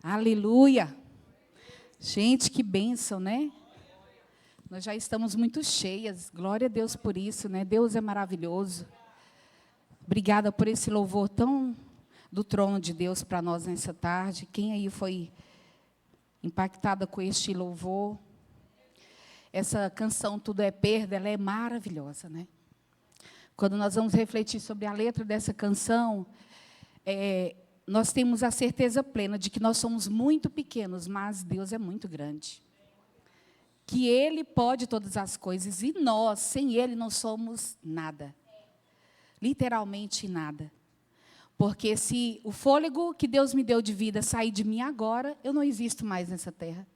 Aleluia! Gente, que bênção, né? Nós já estamos muito cheias. Glória a Deus por isso, né? Deus é maravilhoso. Obrigada por esse louvor tão do trono de Deus para nós nessa tarde. Quem aí foi impactada com este louvor? Essa canção Tudo é Perda, ela é maravilhosa, né? Quando nós vamos refletir sobre a letra dessa canção, nós temos a certeza plena de que nós somos muito pequenos, mas Deus é muito grande. Que Ele pode todas as coisas, e nós, sem Ele, não somos nada. Literalmente nada. Porque se o fôlego que Deus me deu de vida sair de mim agora, eu não existo mais nessa terra.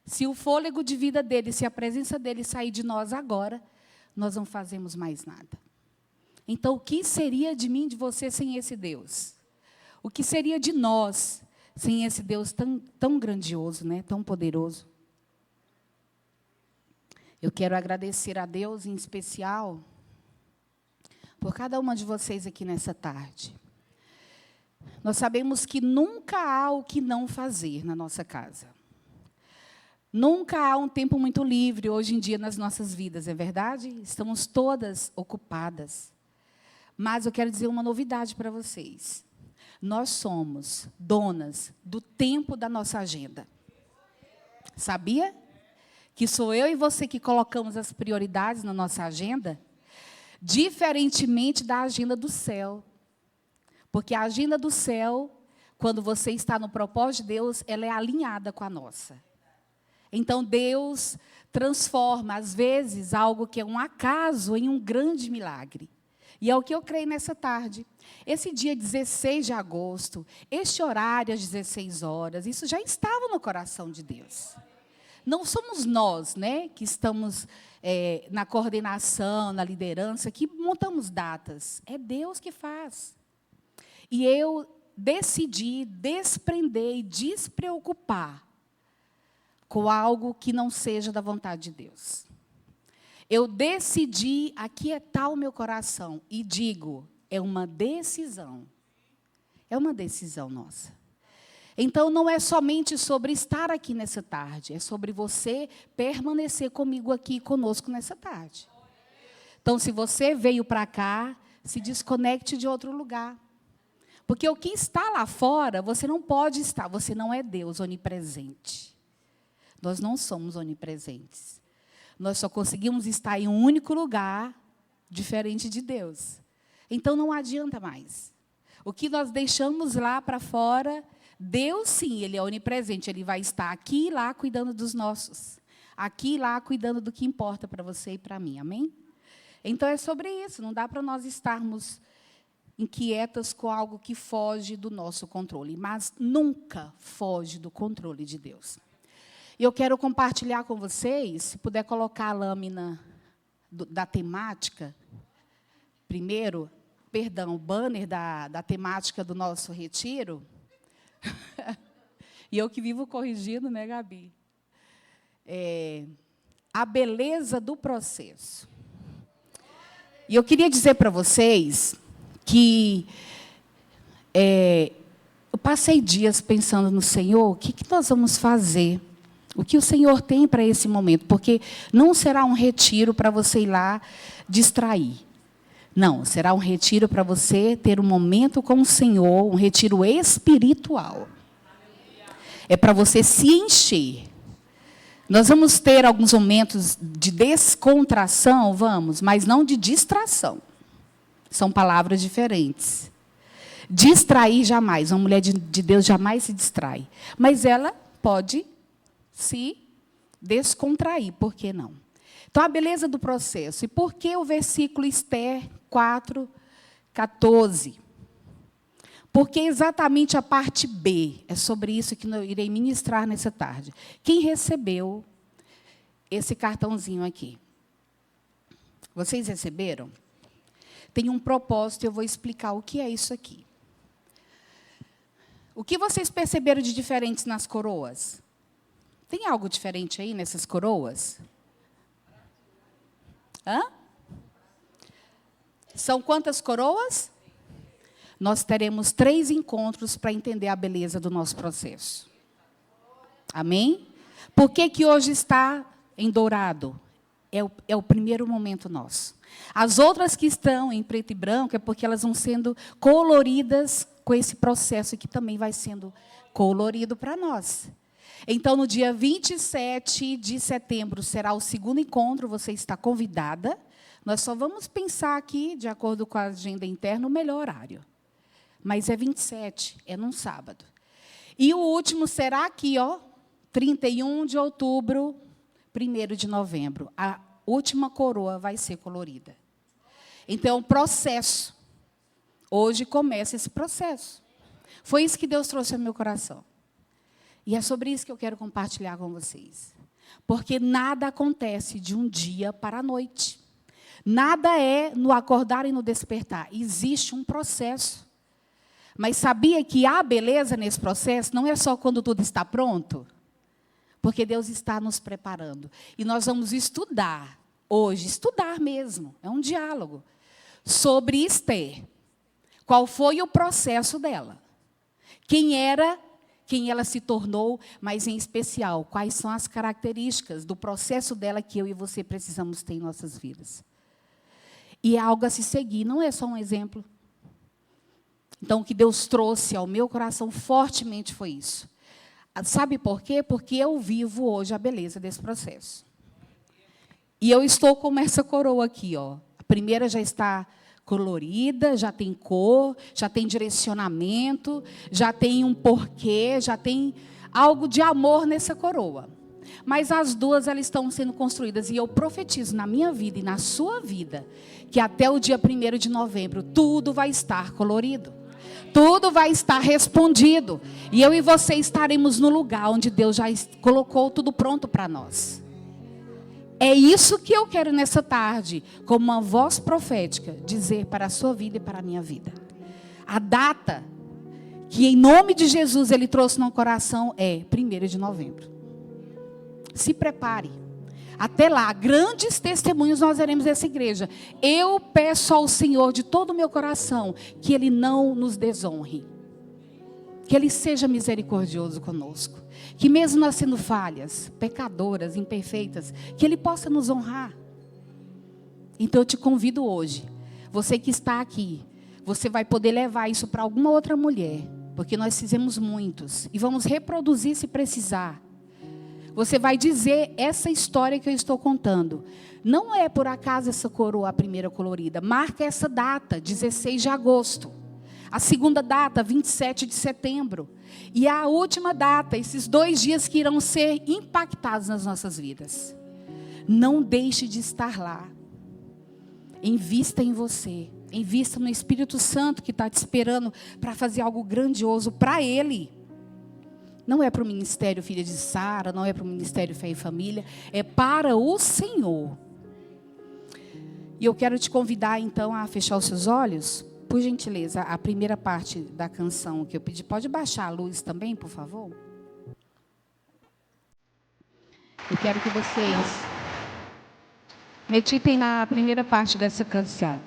Se o fôlego de vida dele, se a presença dele sair de nós agora, nós não fazemos mais nada. Então, o que seria de mim, de você, sem esse Deus? O que seria de nós, sem esse Deus tão grandioso, né? Tão poderoso? Eu quero agradecer a Deus, em especial, por cada uma de vocês aqui nessa tarde. Nós sabemos que nunca há o que não fazer na nossa casa. Nunca há um tempo muito livre hoje em dia nas nossas vidas, é verdade? Estamos todas ocupadas. Mas eu quero dizer uma novidade para vocês. Nós somos donas do tempo da nossa agenda. Sabia? Que sou eu e você que colocamos as prioridades na nossa agenda, diferentemente da agenda do céu. Porque a agenda do céu, quando você está no propósito de Deus, ela é alinhada com a nossa. Então, Deus transforma, às vezes, algo que é um acaso em um grande milagre. E é o que eu creio nessa tarde. Esse dia 16 de agosto, este horário às 16 horas, isso já estava no coração de Deus. Não somos nós, né, que estamos na coordenação, na liderança, que montamos datas. É Deus que faz. E eu decidi desprender e despreocupar com algo que não seja da vontade de Deus. Eu decidi aquietar o meu coração e digo, é uma decisão. É uma decisão nossa. Então, não é somente sobre estar aqui nessa tarde, é sobre você permanecer comigo aqui, conosco nessa tarde. Então, se você veio para cá, se desconecte de outro lugar. Porque o que está lá fora, você não pode estar, você não é Deus onipresente. Nós não somos onipresentes. Nós só conseguimos estar em um único lugar, diferente de Deus. Então, não adianta mais. O que nós deixamos lá para fora, Deus, sim, Ele é onipresente. Ele vai estar aqui e lá cuidando dos nossos. Aqui e lá cuidando do que importa para você e para mim. Amém? Então, é sobre isso. Não dá para nós estarmos inquietas com algo que foge do nosso controle. Mas nunca foge do controle de Deus. E eu quero compartilhar com vocês, se puder colocar a lâmina da temática, primeiro, perdão, o banner da temática do nosso retiro. E eu que vivo corrigindo, né, Gabi? A beleza do processo. E eu queria dizer para vocês que eu passei dias pensando no Senhor, o que nós vamos fazer? O que o Senhor tem para esse momento? Porque não será um retiro para você ir lá distrair. Não, será um retiro para você ter um momento com o Senhor, um retiro espiritual. É para você se encher. Nós vamos ter alguns momentos de descontração, vamos, mas não de distração. São palavras diferentes. Distrair jamais, uma mulher de Deus jamais se distrai. Mas ela pode se descontrair, por que não? Então, a beleza do processo. E por que o versículo Esther 4:14? Porque exatamente a parte B, é sobre isso que eu irei ministrar nessa tarde. Quem recebeu esse cartãozinho aqui? Vocês receberam? Tem um propósito, eu vou explicar o que é isso aqui. O que vocês perceberam de diferentes nas coroas? Tem algo diferente aí nessas coroas? Hã? São quantas coroas? nós teremos 3 encontros para entender a beleza do nosso processo. Amém? Por que que hoje está em dourado? É o primeiro momento nosso. As outras que estão em preto e branco é porque elas vão sendo coloridas com esse processo que também vai sendo colorido para nós. Então, no dia 27 de setembro, será o segundo encontro, você está convidada. Nós só vamos pensar aqui, de acordo com a agenda interna, o melhor horário. Mas é 27, é num sábado. E o último será aqui, ó, 31 de outubro, 1º de novembro. A última coroa vai ser colorida. Então, processo. Hoje começa esse processo. Foi isso que Deus trouxe ao meu coração. E é sobre isso que eu quero compartilhar com vocês. Porque nada acontece de um dia para a noite. Nada é no acordar e no despertar. Existe um processo. Mas sabia que há beleza nesse processo? Não é só quando tudo está pronto? Porque Deus está nos preparando. E nós vamos estudar hoje, estudar mesmo, é um diálogo, sobre Esther. Qual foi o processo dela? Quem era, quem ela se tornou, mas, em especial, quais são as características do processo dela que eu e você precisamos ter em nossas vidas. E é algo a se seguir, não é só um exemplo. Então, o que Deus trouxe ao meu coração fortemente foi isso. Sabe por quê? Porque eu vivo hoje a beleza desse processo. E eu estou com essa coroa aqui, ó. A primeira já está colorida, já tem cor, já tem direcionamento, já tem um porquê, já tem algo de amor nessa coroa. Mas as duas, elas estão sendo construídas. E eu profetizo na minha vida e na sua vida, que até o dia 1º de novembro, tudo vai estar colorido. Tudo vai estar respondido. E eu e você estaremos no lugar onde Deus já colocou tudo pronto para nós. É isso que eu quero nessa tarde, como uma voz profética, dizer para a sua vida e para a minha vida. A data que, em nome de Jesus, Ele trouxe no coração é 1º de novembro. Se prepare. Até lá, grandes testemunhos nós veremos dessa igreja. Eu peço ao Senhor de todo o meu coração que Ele não nos desonre. Que Ele seja misericordioso conosco. Que mesmo nós sendo falhas, pecadoras, imperfeitas, que Ele possa nos honrar. Então eu te convido hoje, você que está aqui, você vai poder levar isso para alguma outra mulher, porque nós fizemos muitos, e vamos reproduzir se precisar. Você vai dizer essa história que eu estou contando. Não é por acaso essa coroa a primeira colorida. Marca essa data, 16 de agosto. A segunda data, 27 de setembro. E a última data, esses 2 dias que irão ser impactados nas nossas vidas. Não deixe de estar lá. Invista em você. Invista no Espírito Santo que está te esperando para fazer algo grandioso para Ele. Não é para o Ministério Filha de Sara, não é para o Ministério Fé e Família, é para o Senhor. E eu quero te convidar, então, a fechar os seus olhos. Por gentileza, a primeira parte da canção que eu pedi. Pode baixar a luz também, por favor? Eu quero que vocês meditem na primeira parte dessa canção.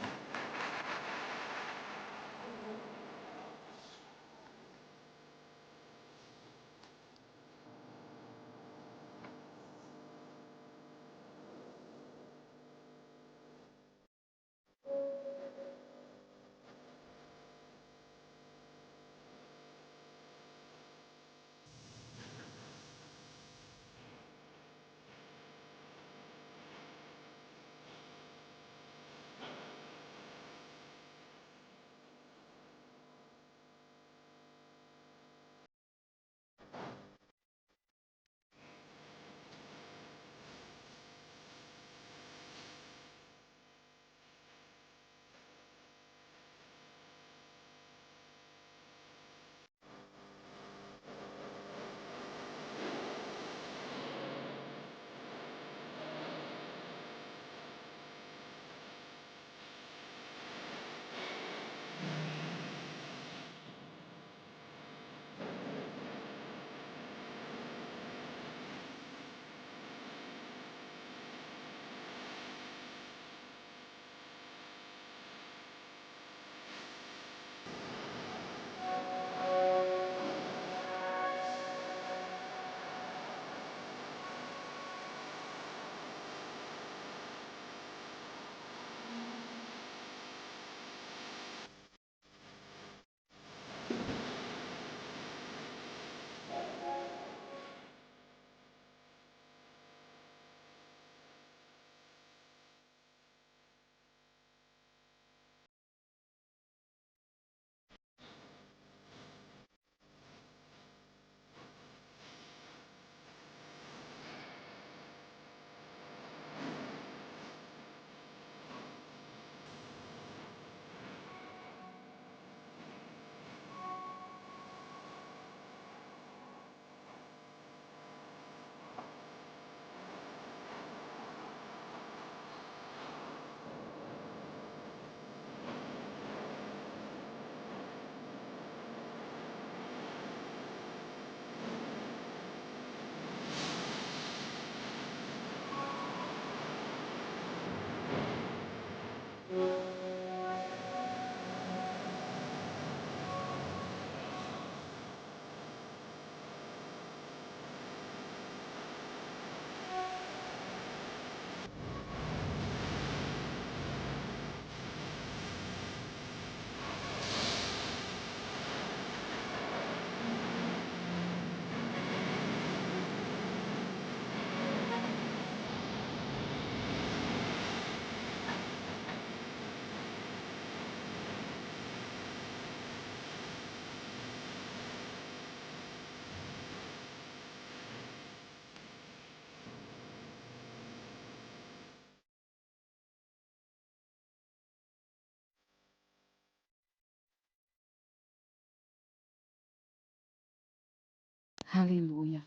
Aleluia.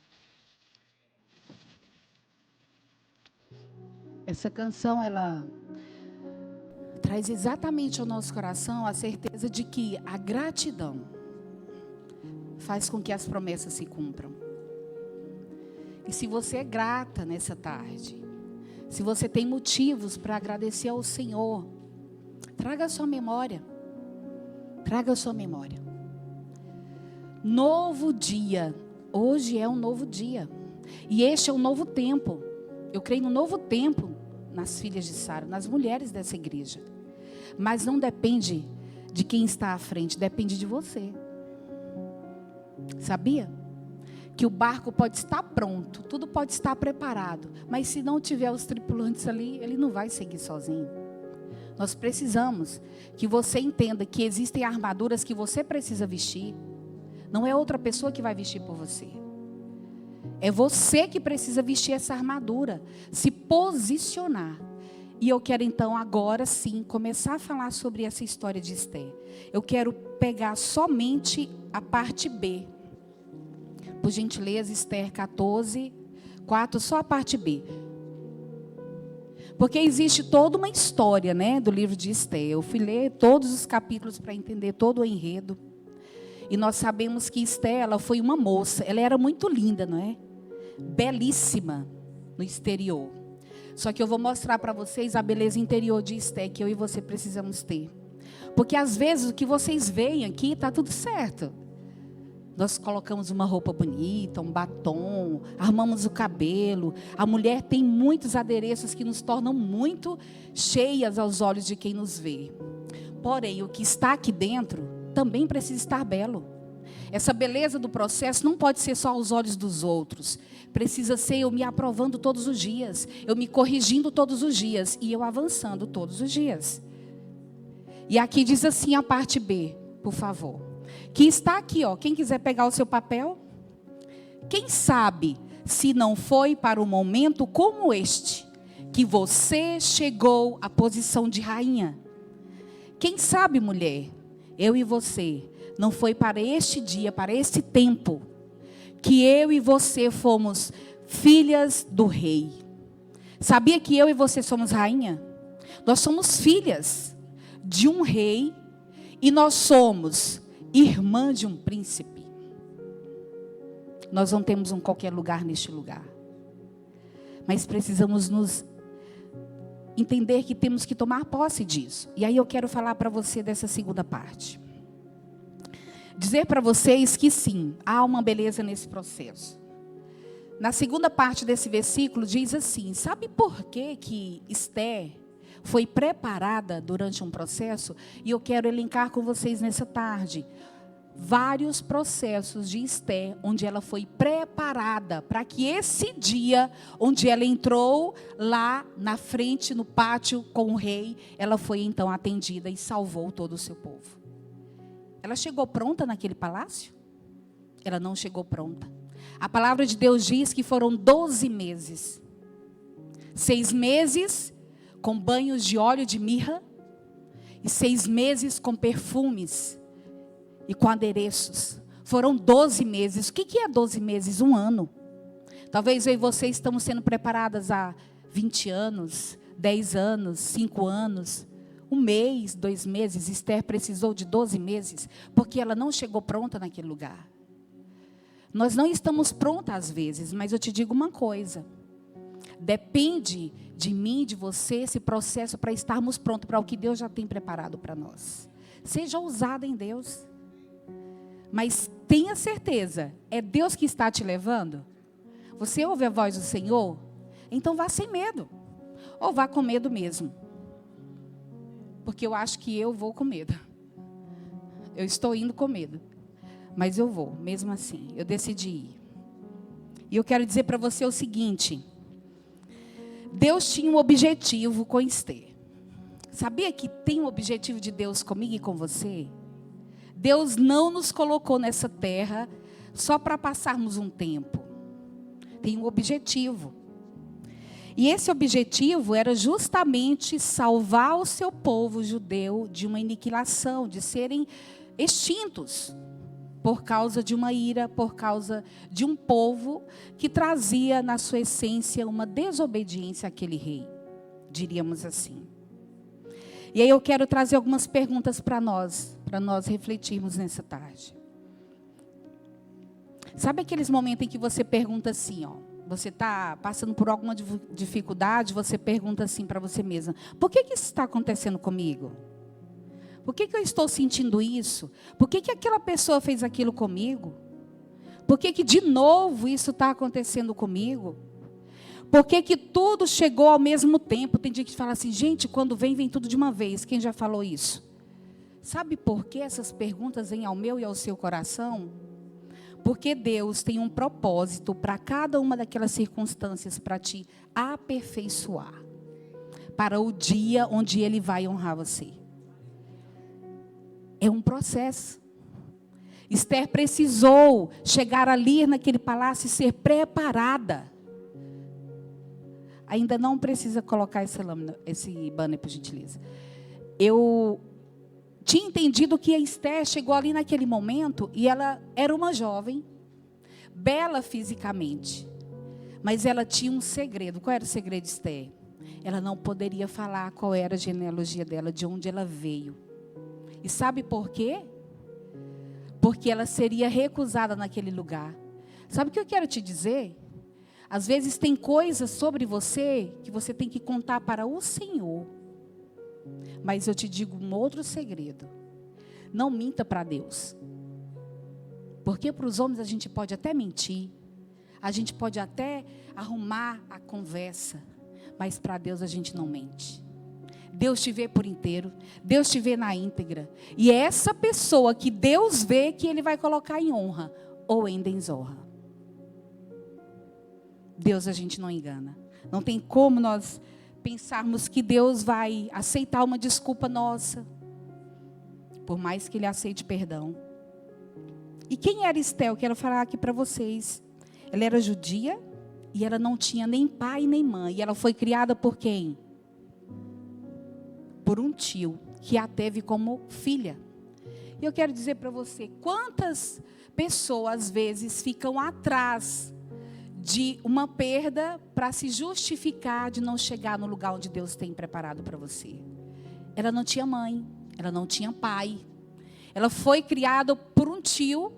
Essa canção, ela traz exatamente ao nosso coração a certeza de que a gratidão faz com que as promessas se cumpram. E se você é grata nessa tarde, se você tem motivos para agradecer ao Senhor, traga a sua memória. Traga a sua memória. Novo dia. Hoje é um novo dia. E este é um novo tempo. Eu creio no novo tempo nas filhas de Sara, nas mulheres dessa igreja. Mas não depende de quem está à frente, depende de você. Sabia? Que o barco pode estar pronto, tudo pode estar preparado, mas se não tiver os tripulantes ali, ele não vai seguir sozinho. Nós precisamos que você entenda que existem armaduras que você precisa vestir. Não é outra pessoa que vai vestir por você. É você que precisa vestir essa armadura, se posicionar. E eu quero então agora sim começar a falar sobre essa história de Esther. Eu quero pegar somente a parte B. Por gentileza, Esther 14, 4, só a parte B. Porque existe toda uma história, né, do livro de Esther. Eu fui ler todos os capítulos para entender todo o enredo. E nós sabemos que Esther, ela foi uma moça. Ela era muito linda, não é? Belíssima no exterior. Só que eu vou mostrar para vocês a beleza interior de Esther, que eu e você precisamos ter. Porque às vezes o que vocês veem aqui está tudo certo. Nós colocamos uma roupa bonita, um batom, armamos o cabelo. A mulher tem muitos adereços que nos tornam muito cheias aos olhos de quem nos vê. Porém, o que está aqui dentro também precisa estar belo. Essa beleza do processo não pode ser só aos olhos dos outros. Precisa ser eu me aprovando todos os dias, eu me corrigindo todos os dias e eu avançando todos os dias. E aqui diz assim a parte B, por favor. Que está aqui, ó. Quem quiser pegar o seu papel. Quem sabe se não foi para um momento como este que você chegou à posição de rainha? Quem sabe, mulher, eu e você, não foi para este dia, para este tempo, que eu e você fomos filhas do rei. Sabia que eu e você somos rainha? Nós somos filhas de um rei e nós somos irmã de um príncipe. Nós não temos qualquer lugar neste lugar. Mas precisamos nos entender que temos que tomar posse disso. E aí eu quero falar para você dessa segunda parte. Dizer para vocês que sim, há uma beleza nesse processo. Na segunda parte desse versículo diz assim: sabe por que Esther foi preparada durante um processo? E eu quero elencar com vocês nessa tarde vários processos de Esther, onde ela foi preparada para que esse dia, onde ela entrou lá na frente, no pátio com o rei, ela foi então atendida e salvou todo o seu povo. Ela chegou pronta naquele palácio? Ela não chegou pronta. A palavra de Deus diz que foram 12 meses. 6 meses com banhos de óleo de mirra. E 6 meses com perfumes e com adereços. Foram 12 meses. O que é 12 meses? 1 ano. Talvez eu e você estamos sendo preparadas há 20 anos, 10 anos, 5 anos. 1 mês, 2 meses. Esther precisou de 12 meses, porque ela não chegou pronta naquele lugar. Nós não estamos prontas às vezes, mas eu te digo uma coisa. Depende de mim, de você, esse processo para estarmos prontos para o que Deus já tem preparado para nós. Seja ousada em Deus. Mas tenha certeza, é Deus que está te levando? Você ouve a voz do Senhor? Então vá sem medo. Ou vá com medo mesmo. Porque eu acho que eu vou com medo. Eu estou indo com medo. Mas eu vou, mesmo assim. Eu decidi ir. E eu quero dizer para você o seguinte. Deus tinha um objetivo com Esther. Sabia que tem um objetivo de Deus comigo e com você? Deus não nos colocou nessa terra só para passarmos um tempo. Tem um objetivo. E esse objetivo era justamente salvar o seu povo judeu de uma aniquilação, de serem extintos. por causa de uma ira, por causa de um povo que trazia na sua essência uma desobediência àquele rei, diríamos assim. E aí eu quero trazer algumas perguntas para nós refletirmos nessa tarde. Sabe aqueles momentos em que você pergunta assim, ó, você está passando por alguma dificuldade, você pergunta assim para você mesma: por que isso está acontecendo comigo? Por que eu estou sentindo isso? Por que aquela pessoa fez aquilo comigo? Por que de novo isso está acontecendo comigo? Por que tudo chegou ao mesmo tempo? Tem gente que fala assim: gente, quando vem tudo de uma vez. Quem já falou isso? Sabe por que essas perguntas vêm ao meu e ao seu coração? Porque Deus tem um propósito para cada uma daquelas circunstâncias, para te aperfeiçoar, para o dia onde Ele vai honrar você. É um processo. Esther precisou chegar ali naquele palácio e ser preparada. Ainda não precisa colocar esse banner, por gentileza. Eu tinha entendido que a Esther chegou ali naquele momento e ela era uma jovem, bela fisicamente, mas ela tinha um segredo. Qual era o segredo de Esther? Ela não poderia falar qual era a genealogia dela, de onde ela veio. E sabe por quê? Porque ela seria recusada naquele lugar. Sabe o que eu quero te dizer? Às vezes tem coisas sobre você que você tem que contar para o Senhor. Mas eu te digo um outro segredo. Não minta para Deus. Porque para os homens a gente pode até mentir. A gente pode até arrumar a conversa. Mas para Deus a gente não mente. Deus te vê por inteiro. Deus te vê na íntegra. E é essa pessoa que Deus vê que Ele vai colocar em honra ou em desonra. Deus a gente não engana. Não tem como nós pensarmos que Deus vai aceitar uma desculpa nossa. Por mais que Ele aceite perdão. E quem era Esther? Eu quero falar aqui para vocês. Ela era judia e ela não tinha nem pai nem mãe. E ela foi criada por quem? Por um tio que a teve como filha. E eu quero dizer para você, quantas pessoas às vezes ficam atrás de uma perda para se justificar de não chegar no lugar onde Deus tem preparado para você. Ela não tinha mãe, ela não tinha pai. Ela foi criada por um tio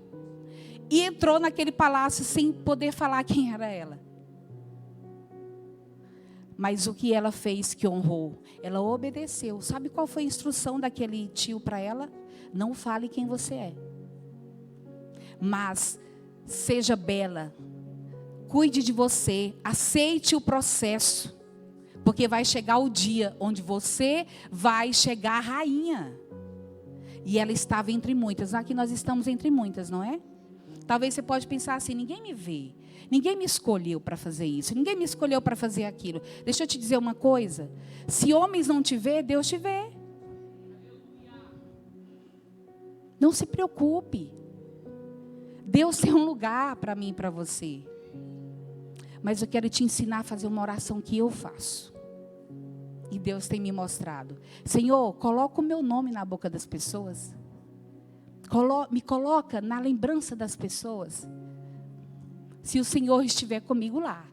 e entrou naquele palácio sem poder falar quem era ela. Mas o que ela fez que honrou? Ela obedeceu. Sabe qual foi a instrução daquele tio para ela? Não fale quem você é. Mas seja bela. Cuide de você. Aceite o processo. Porque vai chegar o dia onde você vai chegar rainha. E ela estava entre muitas. Aqui nós estamos entre muitas, não é? Talvez você pode pensar assim: ninguém me vê. Ninguém me escolheu para fazer isso. Ninguém me escolheu para fazer aquilo. Deixa eu te dizer uma coisa. Se homens não te vê, Deus te vê. Não se preocupe. Deus tem um lugar para mim e para você. Mas eu quero te ensinar a fazer uma oração que eu faço. E Deus tem me mostrado. Senhor, coloca o meu nome na boca das pessoas. Me coloca na lembrança das pessoas. Se o Senhor estiver comigo lá.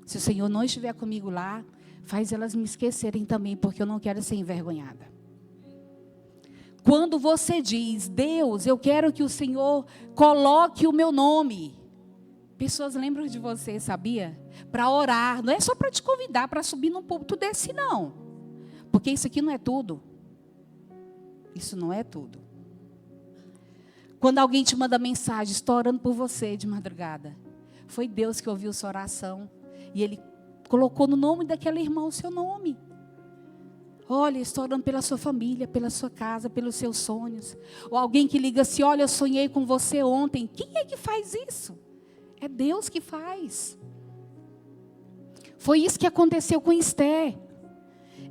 Se o Senhor não estiver comigo lá, faz elas me esquecerem também, porque eu não quero ser envergonhada. Quando você diz: Deus, eu quero que o Senhor coloque o meu nome. Pessoas lembram de você, sabia? Para orar. Não é só para te convidar para subir num púlpito desse, não. Porque isso aqui não é tudo. Isso não é tudo. Quando alguém te manda mensagem: estou orando por você de madrugada. Foi Deus que ouviu sua oração. E Ele colocou no nome daquele irmão o seu nome. Olha, estou orando pela sua família, pela sua casa, pelos seus sonhos. Ou alguém que liga assim: olha, eu sonhei com você ontem. Quem é que faz isso? É Deus que faz. Foi isso que aconteceu com Esther.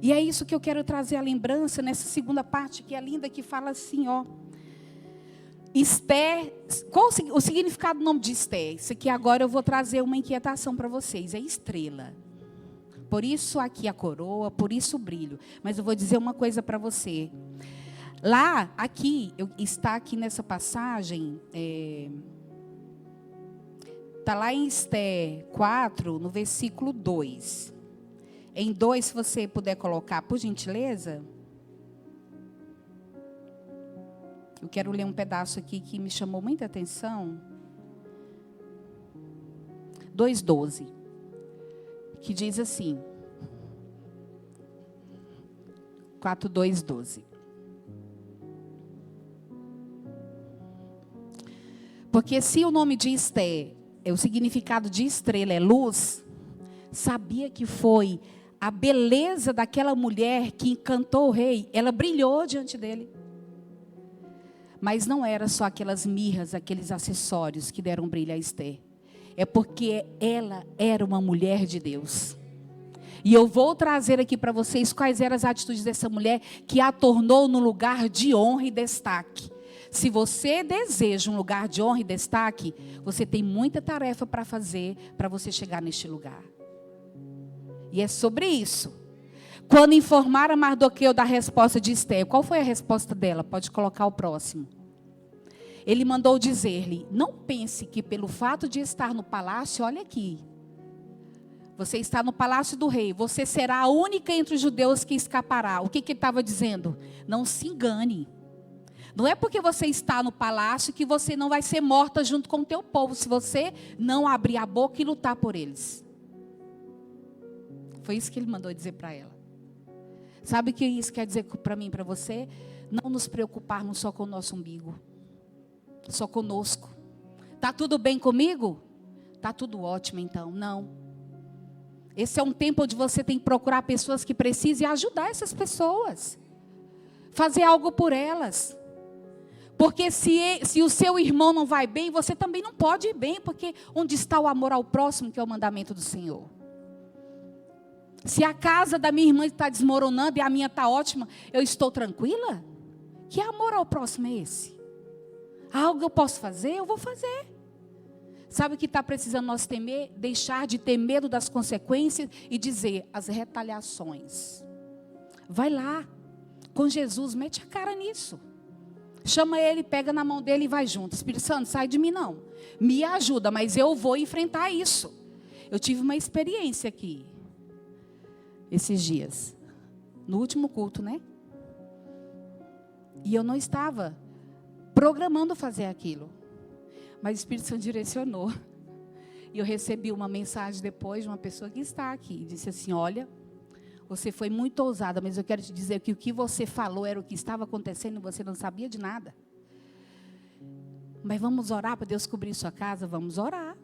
E é isso que eu quero trazer a lembrança nessa segunda parte, que é linda, que fala assim, ó. Esther, qual o significado do nome de Esther? Isso aqui agora eu vou trazer uma inquietação para vocês. É estrela. Por isso aqui a coroa, por isso o brilho. Mas eu vou dizer uma coisa para você. Lá, aqui, está aqui nessa passagem, está lá em Esther 4, no versículo 2. Em 2, se você puder colocar, por gentileza. Eu quero ler um pedaço aqui que me chamou muita atenção. 2:12. Que diz assim. 4:2:12. Porque se o nome de Esther, o significado de estrela é luz, sabia que foi a beleza daquela mulher que encantou o rei. Ela brilhou diante dele. Mas não era só aquelas mirras, aqueles acessórios que deram brilho a Esther. É porque ela era uma mulher de Deus. E eu vou trazer aqui para vocês quais eram as atitudes dessa mulher que a tornou no lugar de honra e destaque. Se você deseja um lugar de honra e destaque, você tem muita tarefa para fazer para você chegar neste lugar. E é sobre isso. Quando informaram a Mardoqueu da resposta de Esther, qual foi a resposta dela? Pode colocar o próximo. Ele mandou dizer-lhe, não pense que pelo fato de estar no palácio, olha aqui. Você está no palácio do rei, você será a única entre os judeus que escapará. O que ele estava dizendo? Não se engane. Não é porque você está no palácio que você não vai ser morta junto com o teu povo, se você não abrir a boca e lutar por eles. Foi isso que ele mandou dizer para ela. Sabe o que isso quer dizer para mim e para você? Não nos preocuparmos só com o nosso umbigo. Só conosco. Está tudo bem comigo? Está tudo ótimo então. Não. Esse é um tempo onde você tem que procurar pessoas que precisem e ajudar essas pessoas. Fazer algo por elas. Porque se o seu irmão não vai bem, você também não pode ir bem. Porque onde está o amor ao próximo, que é o mandamento do Senhor? Se a casa da minha irmã está desmoronando e a minha está ótima, eu estou tranquila? Que amor ao próximo é esse? Algo eu posso fazer? Eu vou fazer. Sabe o que está precisando nós temer? Deixar de ter medo das consequências e dizer as retaliações. Vai lá, com Jesus, mete a cara nisso. Chama ele, pega na mão dele e vai junto. Espírito Santo, sai de mim não. Me ajuda, mas eu vou enfrentar isso. Eu tive uma experiência aqui. Esses dias. No último culto, né? E eu não estava programando fazer aquilo. Mas o Espírito Santo direcionou. E eu recebi uma mensagem depois de uma pessoa que está aqui. Disse assim, olha, você foi muito ousada, mas eu quero te dizer que o que você falou era o que estava acontecendo e você não sabia de nada. Mas vamos orar para Deus cobrir sua casa? Vamos orar.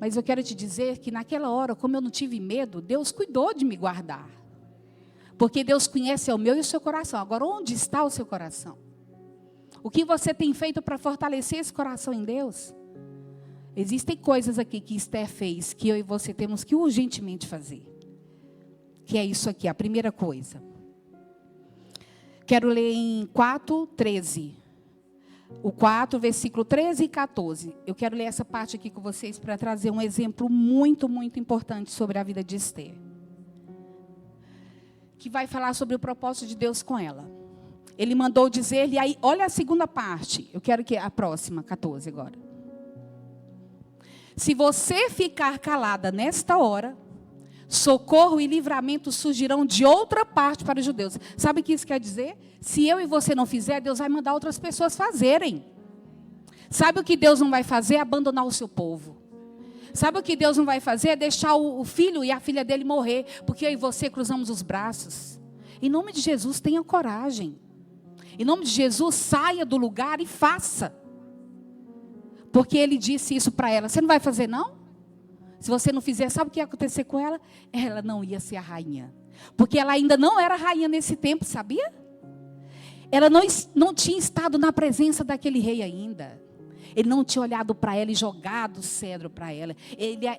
Mas eu quero te dizer que naquela hora, como eu não tive medo, Deus cuidou de me guardar. Porque Deus conhece o meu e o seu coração. Agora, onde está o seu coração? O que você tem feito para fortalecer esse coração em Deus? Existem coisas aqui que Esther fez, que eu e você temos que urgentemente fazer. Que é isso aqui, a primeira coisa. Quero ler em 4:13. O 4, versículo 13 e 14. Eu quero ler essa parte aqui com vocês para trazer um exemplo muito, muito importante sobre a vida de Esther. Que vai falar sobre o propósito de Deus com ela. Ele mandou dizer, e aí, olha a segunda parte. Eu quero que a próxima, 14 agora. Se você ficar calada nesta hora, socorro e livramento surgirão de outra parte para os judeus. Sabe o que isso quer dizer? Se eu e você não fizer, Deus vai mandar outras pessoas fazerem. Sabe o que Deus não vai fazer? Abandonar o seu povo. Sabe o que Deus não vai fazer? É deixar o filho e a filha dele morrer. Porque eu e você cruzamos os braços. Em nome de Jesus, tenha coragem. Em nome de Jesus, saia do lugar e faça. Porque ele disse isso para ela. Você não vai fazer, não? Se você não fizer, sabe o que ia acontecer com ela? Ela não ia ser a rainha. Porque ela ainda não era rainha nesse tempo, sabia? Ela não tinha estado na presença daquele rei ainda. Ele não tinha olhado para ela e jogado o cedro para ela.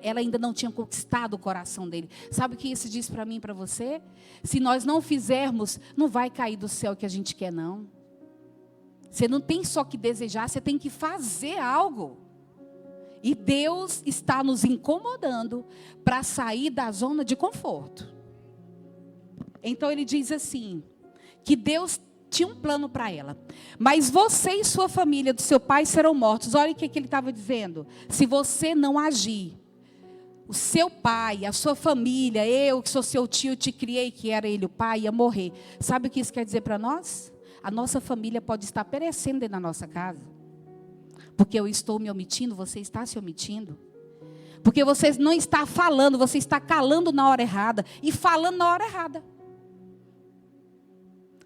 Ela ainda não tinha conquistado o coração dele. Sabe o que isso diz para mim e para você? Se nós não fizermos, não vai cair do céu o que a gente quer, não. Você não tem só que desejar, você tem que fazer algo. E Deus está nos incomodando para sair da zona de conforto. Então ele diz assim, que Deus tinha um plano para ela. Mas você e sua família do seu pai serão mortos. Olha o que ele estava dizendo. Se você não agir, o seu pai, a sua família, eu que sou seu tio, te criei, que era ele o pai, ia morrer. Sabe o que isso quer dizer para nós? A nossa família pode estar perecendo dentro da nossa casa. Porque eu estou me omitindo, você está se omitindo. Porque você não está falando, você está calando na hora errada e falando na hora errada.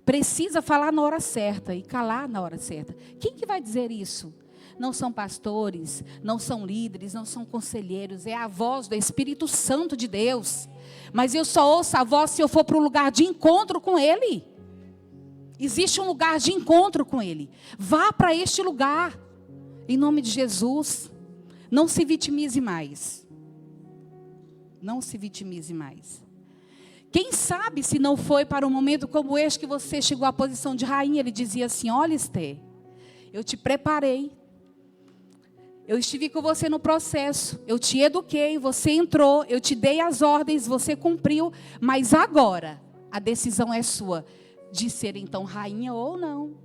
Precisa falar na hora certa e calar na hora certa. Quem que vai dizer isso? Não são pastores, não são líderes, não são conselheiros. É a voz do Espírito Santo de Deus. Mas eu só ouço a voz se eu for para o lugar de encontro com Ele. Existe um lugar de encontro com Ele. Vá para este lugar. Em nome de Jesus. Não se vitimize mais. Não se vitimize mais. Quem sabe se não foi para um momento como este que você chegou à posição de rainha. Ele dizia assim, olha Esther, eu te preparei. Eu estive com você no processo. Eu te eduquei, você entrou. Eu te dei as ordens, você cumpriu. Mas agora, a decisão é sua. De ser então rainha ou não.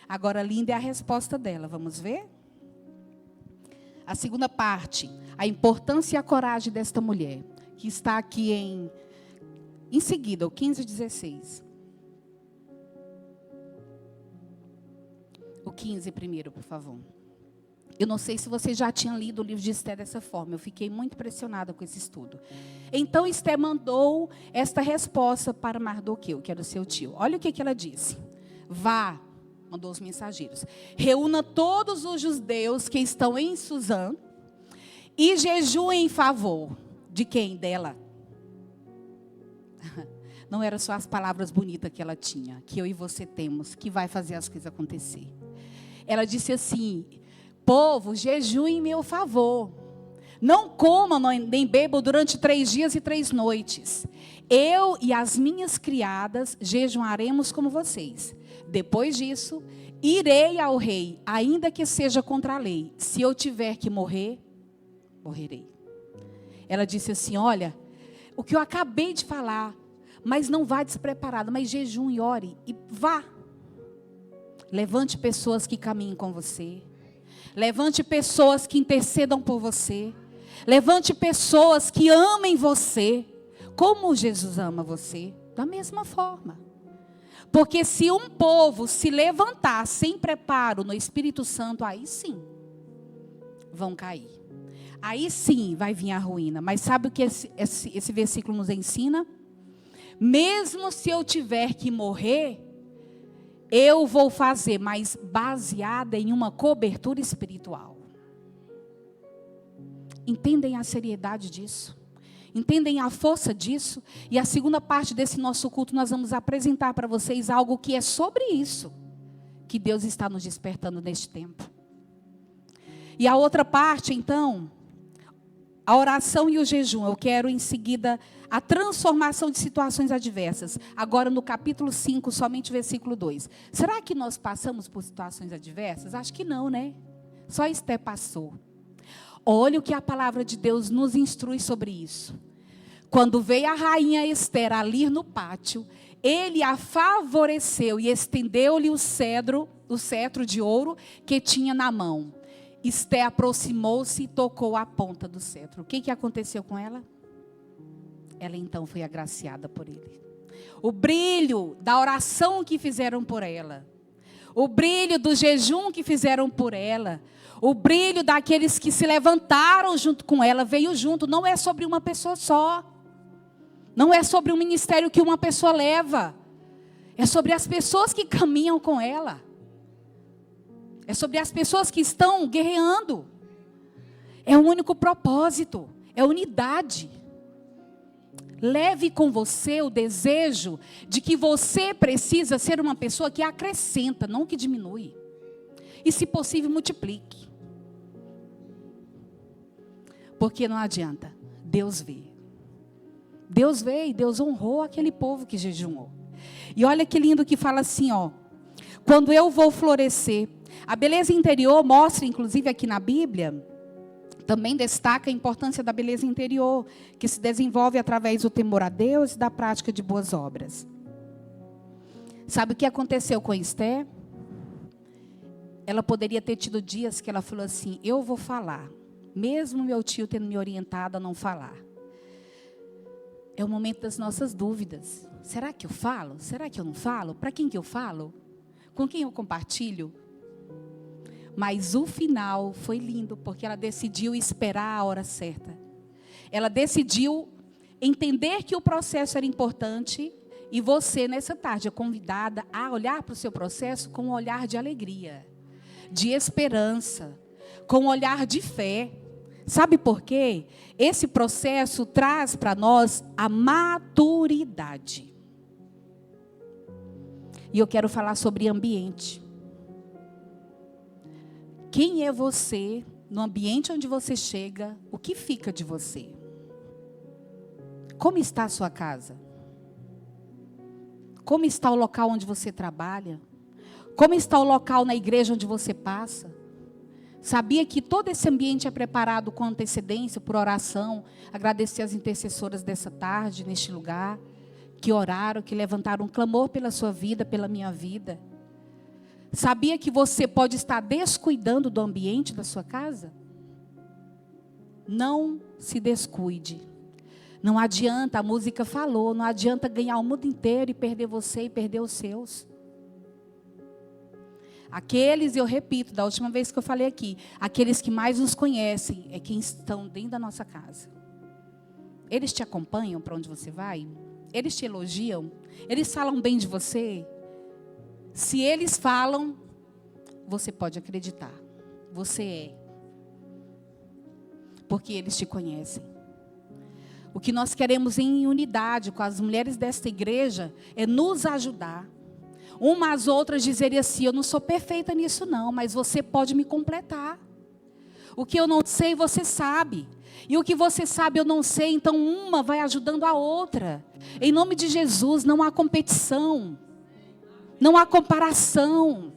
Agora, linda é a resposta dela. Vamos ver? A segunda parte. A importância e a coragem desta mulher. Que está aqui em seguida, o 15:16. O 15 primeiro, por favor. Eu não sei se vocês já tinham lido o livro de Esther dessa forma. Eu fiquei muito impressionada com esse estudo. Então Esther mandou esta resposta para Mardoqueu, que era o seu tio. Olha o que ela disse. Vá, mandou os mensageiros. Reúna todos os judeus que estão em Suzã e jejuem em favor. De quem? Dela. Não eram só as palavras bonitas que ela tinha, que eu e você temos, que vai fazer as coisas acontecer. Ela disse assim, povo, jejuem em meu favor. Não comam nem bebam durante 3 dias e 3 noites. Eu e as minhas criadas jejuaremos como vocês. Depois disso, irei ao rei, ainda que seja contra a lei. Se eu tiver que morrer, morrerei. Ela disse assim, olha, o que eu acabei de falar, mas não vá despreparado, mas jejum e ore e vá. Levante pessoas que caminhem com você. Levante pessoas que intercedam por você. Levante pessoas que amem você. Como Jesus ama você? Da mesma forma. Porque se um povo se levantar sem preparo no Espírito Santo, aí sim, vão cair. Aí sim vai vir a ruína. Mas sabe o que esse versículo nos ensina? Mesmo se eu tiver que morrer, eu vou fazer, mas baseada em uma cobertura espiritual. Entendem a seriedade disso? Entendem a força disso? E a segunda parte desse nosso culto nós vamos apresentar para vocês algo que é sobre isso. Que Deus está nos despertando neste tempo. E a outra parte então... A oração e o jejum, eu quero em seguida a transformação de situações adversas. Agora no capítulo 5, somente versículo 2. Será que nós passamos por situações adversas? Acho que não, né? Só Esther passou. Olha o que a palavra de Deus nos instrui sobre isso. Quando veio a rainha Esther ali no pátio, ele a favoreceu e estendeu-lhe o cetro de ouro que tinha na mão. Esther aproximou-se e tocou a ponta do cetro. O que aconteceu com ela? Ela então foi agraciada por ele. O brilho da oração que fizeram por ela. O brilho do jejum que fizeram por ela. O brilho daqueles que se levantaram junto com ela, veio junto. Não é sobre uma pessoa só. Não é sobre um ministério que uma pessoa leva. É sobre as pessoas que caminham com ela. É sobre as pessoas que estão guerreando. É um único propósito. É unidade. Leve com você o desejo de que você precisa ser uma pessoa que acrescenta, não que diminui. E se possível, multiplique. Porque não adianta. Deus vê. Deus vê e Deus honrou aquele povo que jejuou. E olha que lindo que fala assim, ó. Quando eu vou florescer. A beleza interior mostra, inclusive aqui na Bíblia, também destaca a importância da beleza interior, que se desenvolve através do temor a Deus e da prática de boas obras. Sabe o que aconteceu com Esther? Ela poderia ter tido dias que ela falou assim, eu vou falar, mesmo meu tio tendo me orientado a não falar. É o momento das nossas dúvidas. Será que eu falo? Será que eu não falo? Para quem que eu falo? Com quem eu compartilho? Mas o final foi lindo, porque ela decidiu esperar a hora certa. Ela decidiu entender que o processo era importante, e você, nessa tarde, é convidada a olhar para o seu processo com um olhar de alegria, de esperança, com um olhar de fé. Sabe por quê? Esse processo traz para nós a maturidade. E eu quero falar sobre ambiente. Quem é você no ambiente onde você chega? O que fica de você? Como está a sua casa? Como está o local onde você trabalha? Como está o local na igreja onde você passa? Sabia que todo esse ambiente é preparado com antecedência, por oração? Agradecer as intercessoras dessa tarde, neste lugar, que oraram, que levantaram um clamor pela sua vida, pela minha vida. Sabia que você pode estar descuidando do ambiente da sua casa? Não se descuide. Não adianta, a música falou, não adianta ganhar o mundo inteiro e perder você e perder os seus. Aqueles, eu repito, da última vez que eu falei aqui, aqueles que mais nos conhecem é quem estão dentro da nossa casa. Eles te acompanham para onde você vai? Eles te elogiam? Eles falam bem de você? Se eles falam, você pode acreditar. Você é. Porque eles te conhecem. O que nós queremos em unidade com as mulheres desta igreja é nos ajudar. Uma às outras dizerem assim, eu não sou perfeita nisso não, mas você pode me completar. O que eu não sei, você sabe. E o que você sabe, eu não sei, então uma vai ajudando a outra. Em nome de Jesus, não há competição. Não há comparação.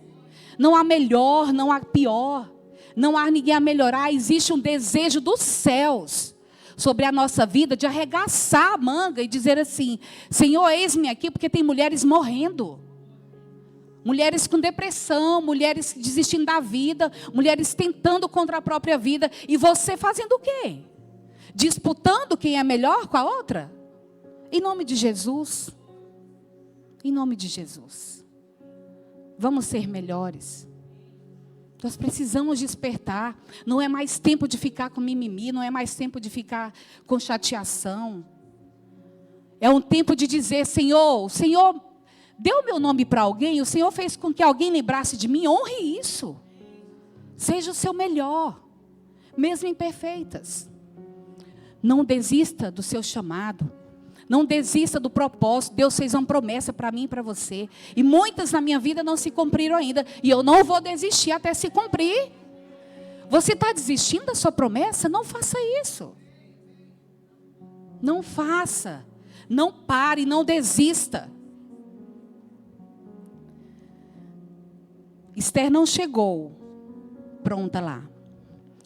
Não há melhor, não há pior. Não há ninguém a melhorar. Existe um desejo dos céus sobre a nossa vida de arregaçar a manga e dizer assim, Senhor, eis-me aqui porque tem mulheres morrendo. Mulheres com depressão, mulheres desistindo da vida, mulheres tentando contra a própria vida. E você fazendo o quê? Disputando quem é melhor com a outra? Em nome de Jesus. Em nome de Jesus. Vamos ser melhores. Nós precisamos despertar. Não é mais tempo de ficar com mimimi, não é mais tempo de ficar com chateação. É um tempo de dizer, Senhor, o Senhor deu meu nome para alguém, o Senhor fez com que alguém lembrasse de mim, honre isso. Seja o seu melhor, mesmo imperfeitas. Não desista do seu chamado. Não desista do propósito. Deus fez uma promessa para mim e para você. E muitas na minha vida não se cumpriram ainda. E eu não vou desistir até se cumprir. Você está desistindo da sua promessa? Não faça isso. Não faça. Não pare, não desista. Esther não chegou pronta lá.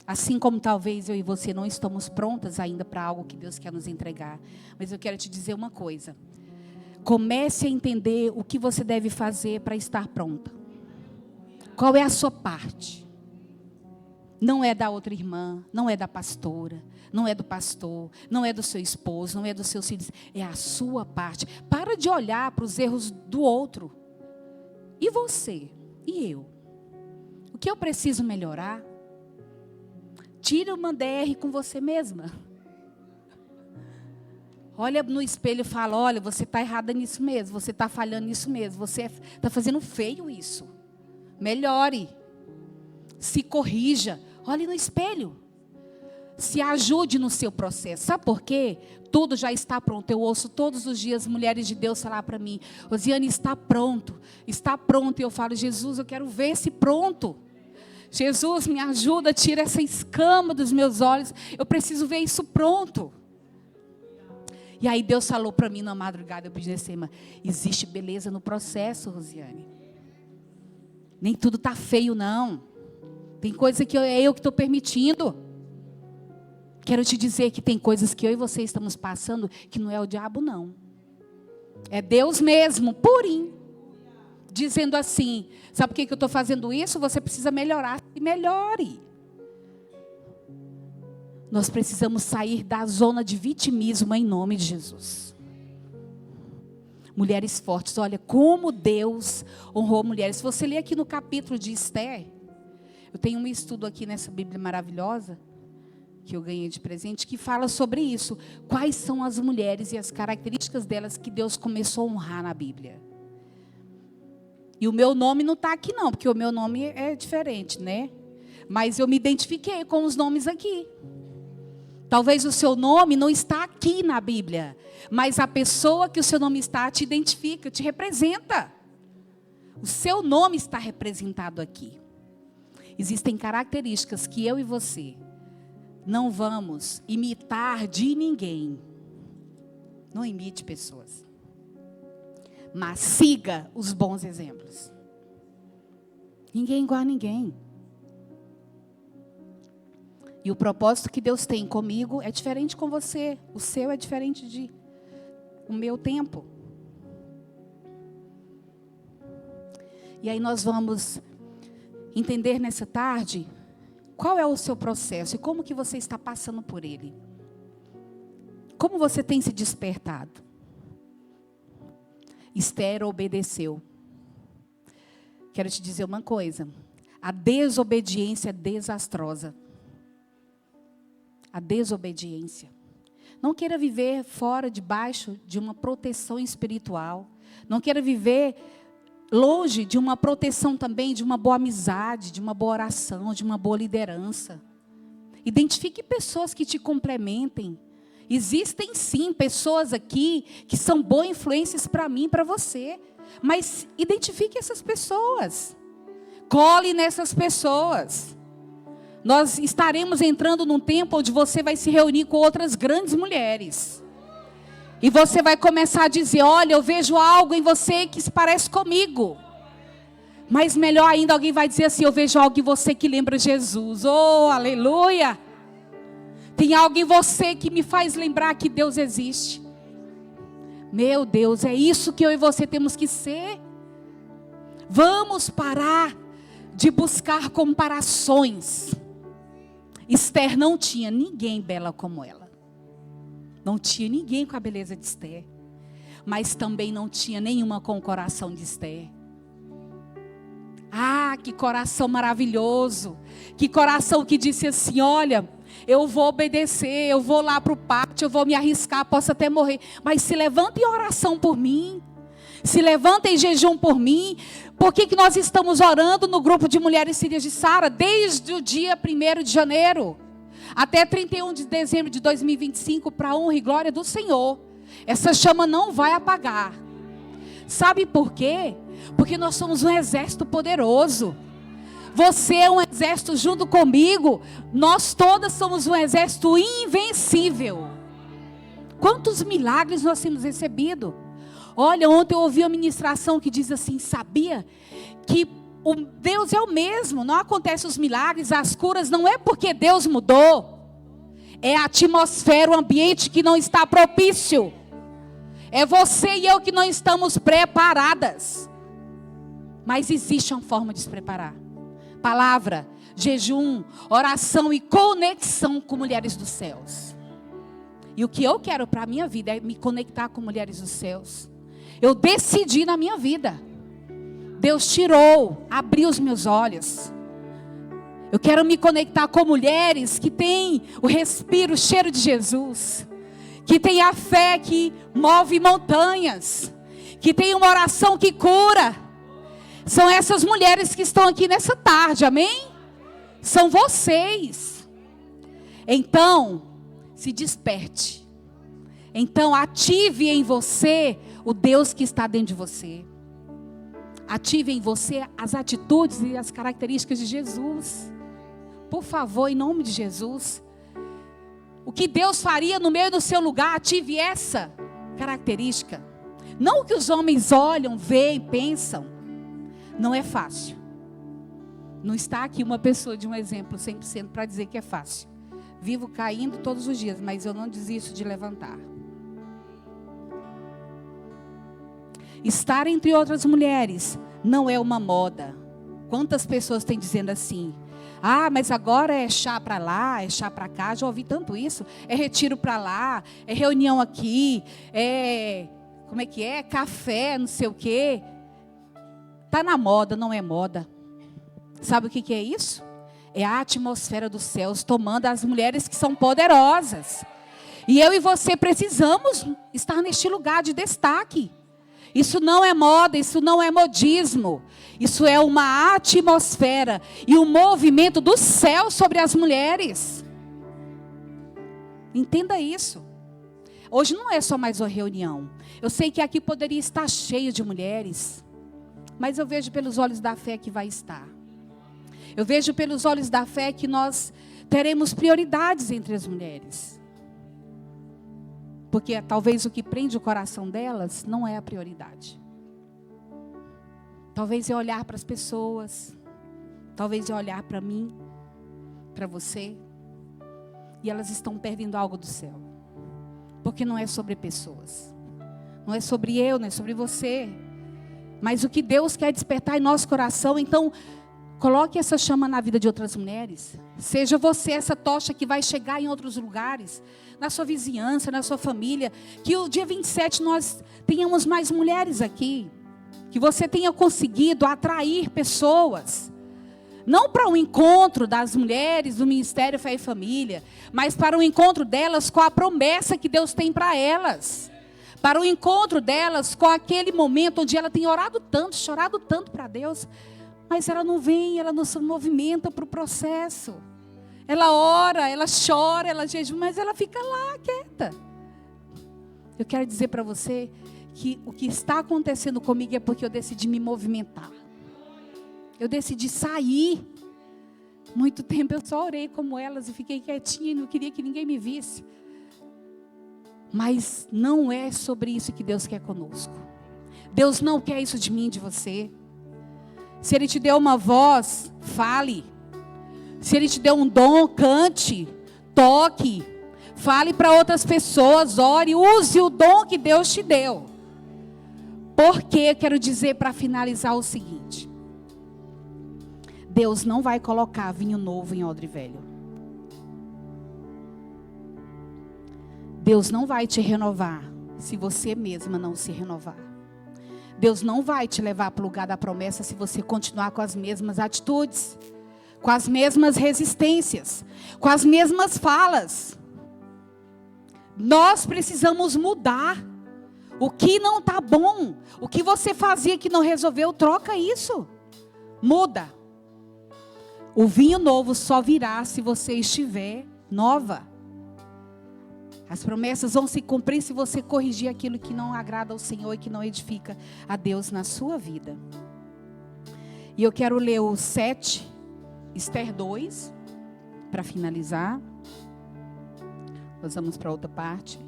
Assim como talvez eu e você não estamos prontas ainda para algo que Deus quer nos entregar. Mas eu quero te dizer uma coisa. Comece a entender o que você deve fazer para estar pronta. Qual é a sua parte? Não é da outra irmã, não é da pastora, não é do pastor, não é do seu esposo, não é dos seus filhos. É a sua parte. Para de olhar para os erros do outro. E você? E eu? O que eu preciso melhorar? Tira uma DR com você mesma. Olha no espelho e fala, olha, você está errada nisso mesmo, você está falhando nisso mesmo, você está fazendo feio isso. Melhore. Se corrija. Olhe no espelho. Se ajude no seu processo. Sabe por quê? Tudo já está pronto. Eu ouço todos os dias mulheres de Deus falar para mim, Rosiane, está pronto. Está pronto. E eu falo, Jesus, eu quero ver esse pronto. Jesus, me ajuda, tira essa escama dos meus olhos. Eu preciso ver isso pronto. E aí Deus falou para mim na madrugada, eu disse assim, existe beleza no processo, Rosiane. Nem tudo está feio, não. Tem coisa que é eu que estou permitindo. Quero te dizer que tem coisas que eu e você estamos passando que não é o diabo, não. É Deus mesmo, purinho. dizendo assim, sabe por que eu estou fazendo isso? Você precisa melhorar. E melhore. Nós precisamos sair da zona de vitimismo em nome de Jesus. Mulheres fortes, olha como Deus honrou mulheres. Se você ler aqui no capítulo de Esther, eu tenho um estudo aqui nessa Bíblia maravilhosa, que eu ganhei de presente, que fala sobre isso. Quais são as mulheres e as características delas que Deus começou a honrar na Bíblia. E o meu nome não está aqui não, porque o meu nome é diferente, né? Mas eu me identifiquei com os nomes aqui. Talvez o seu nome não está aqui na Bíblia, mas a pessoa que o seu nome está te identifica, te representa. O seu nome está representado aqui. Existem características que eu e você não vamos imitar de ninguém. Não imite pessoas. Mas siga os bons exemplos. Ninguém é igual a ninguém. E o propósito que Deus tem comigo é diferente com você. O seu é diferente de o meu tempo. E aí nós vamos entender nessa tarde qual é o seu processo e como que você está passando por ele. Como você tem se despertado. Esther obedeceu. Quero te dizer uma coisa. A desobediência é desastrosa. A desobediência. Não queira viver fora, debaixo de uma proteção espiritual. Não queira viver longe de uma proteção também, de uma boa amizade, de uma boa oração, de uma boa liderança. Identifique pessoas que te complementem. Existem sim pessoas aqui que são boas influências para mim e para você. Mas identifique essas pessoas. Cole nessas pessoas. Nós estaremos entrando num tempo onde você vai se reunir com outras grandes mulheres. E você vai começar a dizer, olha, eu vejo algo em você que se parece comigo. Mas melhor ainda, alguém vai dizer assim, eu vejo algo em você que lembra Jesus. Oh, aleluia! Tem algo em você que me faz lembrar que Deus existe. Meu Deus, é isso que eu e você temos que ser. Vamos parar de buscar comparações. Esther não tinha ninguém bela como ela. Não tinha ninguém com a beleza de Esther. Mas também não tinha nenhuma com o coração de Esther. Ah, que coração maravilhoso. Que coração que disse assim, olha, eu vou obedecer, eu vou lá para o pátio, eu vou me arriscar, posso até morrer. Mas se levanta em oração por mim. Se levanta em jejum por mim. Por que nós estamos orando no grupo de mulheres filhas de Sara? Desde o dia 1º de janeiro até 31 de dezembro de 2025, para a honra e glória do Senhor. Essa chama não vai apagar. Sabe por quê? Porque nós somos um exército poderoso. Você é um exército junto comigo. Nós todas somos um exército invencível. Quantos milagres nós temos recebido? Olha, ontem eu ouvi uma ministração que diz assim, sabia que o Deus é o mesmo, não acontecem os milagres, as curas, não é porque Deus mudou. É a atmosfera, o ambiente que não está propício. É você e eu que não estamos preparadas. Mas existe uma forma de se preparar. Palavra, jejum, oração e conexão com mulheres dos céus. E o que eu quero para a minha vida é me conectar com mulheres dos céus. Eu decidi na minha vida. Deus tirou, abriu os meus olhos. Eu quero me conectar com mulheres que têm o respiro, o cheiro de Jesus. Que têm a fé que move montanhas. Que têm uma oração que cura. São essas mulheres que estão aqui nessa tarde, amém? São vocês. Então, se desperte. Então, ative em você o Deus que está dentro de você. Ative em você as atitudes e as características de Jesus. Por favor, em nome de Jesus. O que Deus faria no meio do seu lugar, ative essa característica. Não o que os homens olham, veem, pensam. Não é fácil. Não está aqui uma pessoa de um exemplo 100% para dizer que é fácil. Vivo caindo todos os dias, mas eu não desisto de levantar. Estar entre outras mulheres não é uma moda. Quantas pessoas têm dizendo assim: ah, mas agora é chá para lá, é chá para cá. Já ouvi tanto isso. É retiro para lá, é reunião aqui, como é que é? Café, não sei o quê. Está na moda, não é moda. Sabe o que é isso? É a atmosfera dos céus tomando as mulheres que são poderosas. E eu e você precisamos estar neste lugar de destaque. Isso não é moda, isso não é modismo. Isso é uma atmosfera e um movimento do céu sobre as mulheres. Entenda isso. Hoje não é só mais uma reunião. Eu sei que aqui poderia estar cheio de mulheres, mas eu vejo pelos olhos da fé que vai estar. Eu vejo pelos olhos da fé que nós teremos prioridades entre as mulheres. Porque talvez o que prende o coração delas não é a prioridade. Talvez é olhar para as pessoas. Talvez é olhar para mim, para você. E elas estão perdendo algo do céu. Porque não é sobre pessoas. Não é sobre eu, não é sobre você. Mas o que Deus quer despertar em nosso coração. Então, coloque essa chama na vida de outras mulheres. Seja você essa tocha que vai chegar em outros lugares. Na sua vizinhança, na sua família. Que o dia 27 nós tenhamos mais mulheres aqui. Que você tenha conseguido atrair pessoas. Não para o encontro das mulheres do Ministério Fé e Família. Mas para o encontro delas com a promessa que Deus tem para elas. Para o encontro delas com aquele momento onde ela tem orado tanto, chorado tanto para Deus. Mas ela não vem, ela não se movimenta para o processo. Ela ora, ela chora, ela jejuma, mas ela fica lá quieta. Eu quero dizer para você que o que está acontecendo comigo é porque eu decidi me movimentar. Eu decidi sair. Muito tempo eu só orei como elas e fiquei quietinha e não queria que ninguém me visse. Mas não é sobre isso que Deus quer conosco. Deus não quer isso de mim, de você. Se Ele te deu uma voz, fale. Se Ele te deu um dom, cante, toque. Fale para outras pessoas, ore, use o dom que Deus te deu. Porque quero dizer para finalizar o seguinte. Deus não vai colocar vinho novo em odre velho. Deus não vai te renovar se você mesma não se renovar. Deus não vai te levar para o lugar da promessa se você continuar com as mesmas atitudes, com as mesmas resistências, com as mesmas falas. Nós precisamos mudar. O que não está bom, o que você fazia que não resolveu, troca isso. Muda. O vinho novo só virá se você estiver nova. As promessas vão se cumprir se você corrigir aquilo que não agrada ao Senhor e que não edifica a Deus na sua vida. E eu quero ler o 7, Esther 2, para finalizar. Nós vamos para outra parte.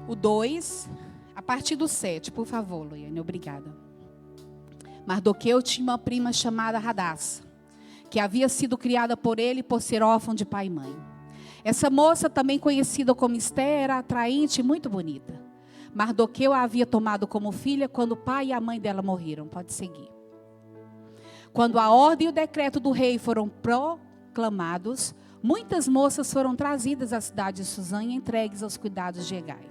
O 2, a partir do 7, por favor, Luiane, obrigada. Mardoqueu tinha uma prima chamada Hadassa, que havia sido criada por ele por ser órfão de pai e mãe. Essa moça, também conhecida como Esther, era atraente e muito bonita. Mardoqueu a havia tomado como filha quando o pai e a mãe dela morreram. Pode seguir. Quando a ordem e o decreto do rei foram proclamados, muitas moças foram trazidas à cidade de Susã e entregues aos cuidados de Hegai.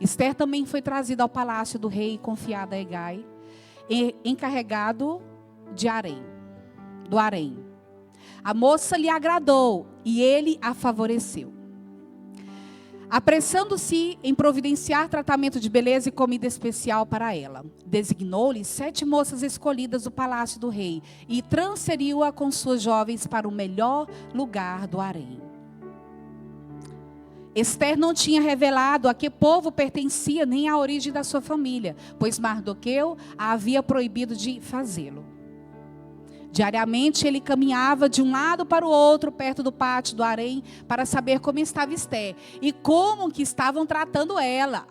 Esther também foi trazida ao palácio do rei e confiada a Hegai, encarregado do harém. A moça lhe agradou e ele a favoreceu. Apressando-se em providenciar tratamento de beleza e comida especial para ela, designou-lhe 7 moças escolhidas do palácio do rei e transferiu-a com suas jovens para o melhor lugar do harém. Esther não tinha revelado a que povo pertencia nem a origem da sua família, pois Mardoqueu a havia proibido de fazê-lo. Diariamente ele caminhava de um lado para o outro, perto do pátio do harém, para saber como estava Esther e como que estavam tratando ela.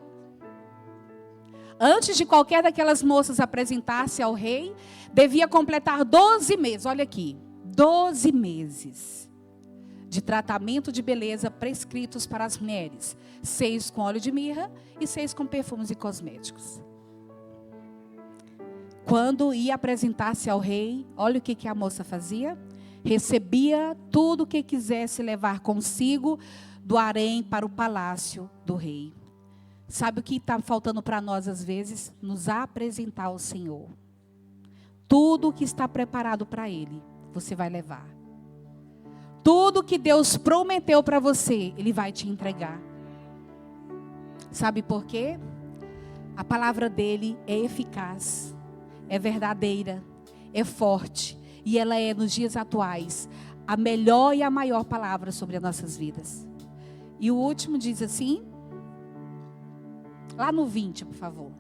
Antes de qualquer daquelas moças apresentar-se ao rei, devia completar 12 meses, olha aqui, 12 meses de tratamento de beleza prescritos para as mulheres, 6 com óleo de mirra e 6 com perfumes e cosméticos. Quando ia apresentar-se ao rei, olha o que a moça fazia. Recebia tudo o que quisesse levar consigo do harém para o palácio do rei. Sabe o que está faltando para nós às vezes? Nos apresentar ao Senhor. Tudo o que está preparado para Ele, você vai levar. Tudo que Deus prometeu para você, Ele vai te entregar. Sabe por quê? A palavra dele é eficaz, é verdadeira, é forte. E ela é, nos dias atuais, a melhor e a maior palavra sobre as nossas vidas. E o último diz assim, lá no 20, por favor.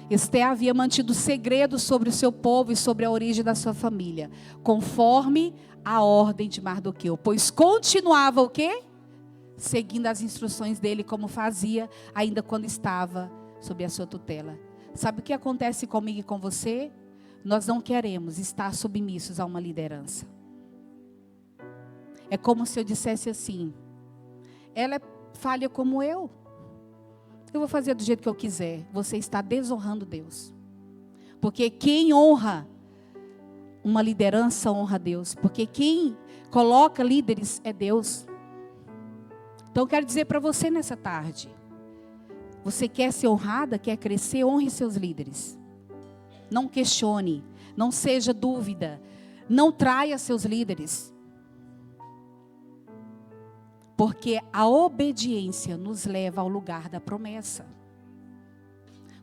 Esther havia mantido segredo sobre o seu povo e sobre a origem da sua família, conforme a ordem de Mardoqueu, pois continuava o quê? Seguindo as instruções dele, como fazia ainda quando estava sob a sua tutela. Sabe o que acontece comigo e com você? Nós não queremos estar submissos a uma liderança. É como se eu dissesse assim, ela é falha como eu vou fazer do jeito que eu quiser. Você está desonrando Deus. Porque quem honra uma liderança, honra Deus. Porque quem coloca líderes é Deus. Então eu quero dizer para você nessa tarde. Você quer ser honrada, quer crescer, honre seus líderes. Não questione, não seja dúvida. Não traia seus líderes. Porque a obediência nos leva ao lugar da promessa.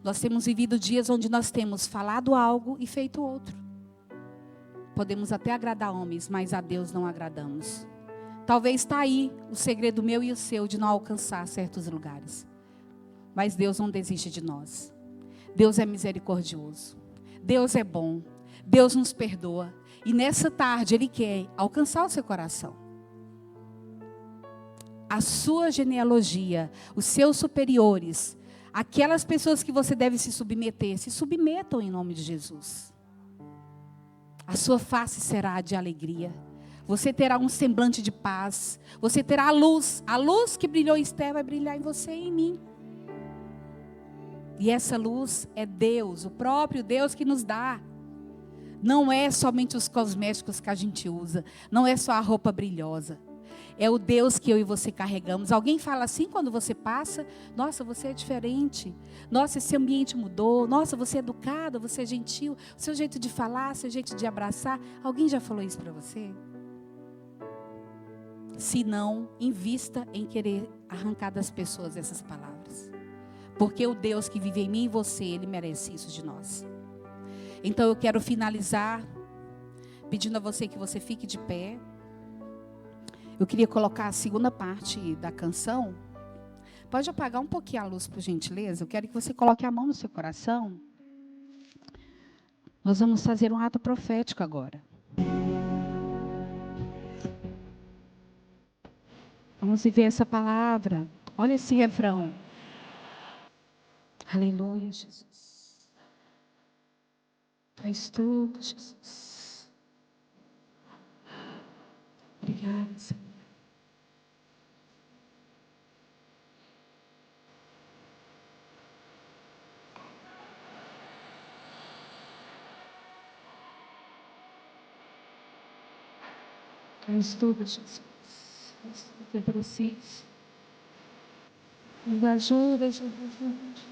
Nós temos vivido dias onde nós temos falado algo e feito outro. Podemos até agradar homens, mas a Deus não agradamos. Talvez está aí o segredo meu e o seu de não alcançar certos lugares. Mas Deus não desiste de nós. Deus é misericordioso. Deus é bom. Deus nos perdoa. E nessa tarde Ele quer alcançar o seu coração. A sua genealogia, os seus superiores, aquelas pessoas que você deve se submetam em nome de Jesus. A sua face será de alegria. Você terá um semblante de paz. Você terá a luz que brilhou em Esther vai brilhar em você e em mim. E essa luz é Deus, o próprio Deus que nos dá. Não é somente os cosméticos que a gente usa, não é só a roupa brilhosa. É o Deus que eu e você carregamos. Alguém fala assim quando você passa? Nossa, você é diferente. Nossa, esse ambiente mudou. Nossa, você é educado, você é gentil. Seu jeito de falar, seu jeito de abraçar. Alguém já falou isso para você? Se não, invista em querer arrancar das pessoas essas palavras. Porque o Deus que vive em mim e você, Ele merece isso de nós. Então eu quero finalizar pedindo a você que você fique de pé. Eu queria colocar a segunda parte da canção. Pode apagar um pouquinho a luz, por gentileza? Eu quero que você coloque a mão no seu coração. Nós vamos fazer um ato profético agora. Vamos viver essa palavra. Olha esse refrão. Aleluia, Jesus. Tu és tudo, Jesus. Obrigada, Senhor. Tu és tudo, Jesus. Tu és tudo que eu preciso. Nos ajuda, Jesus.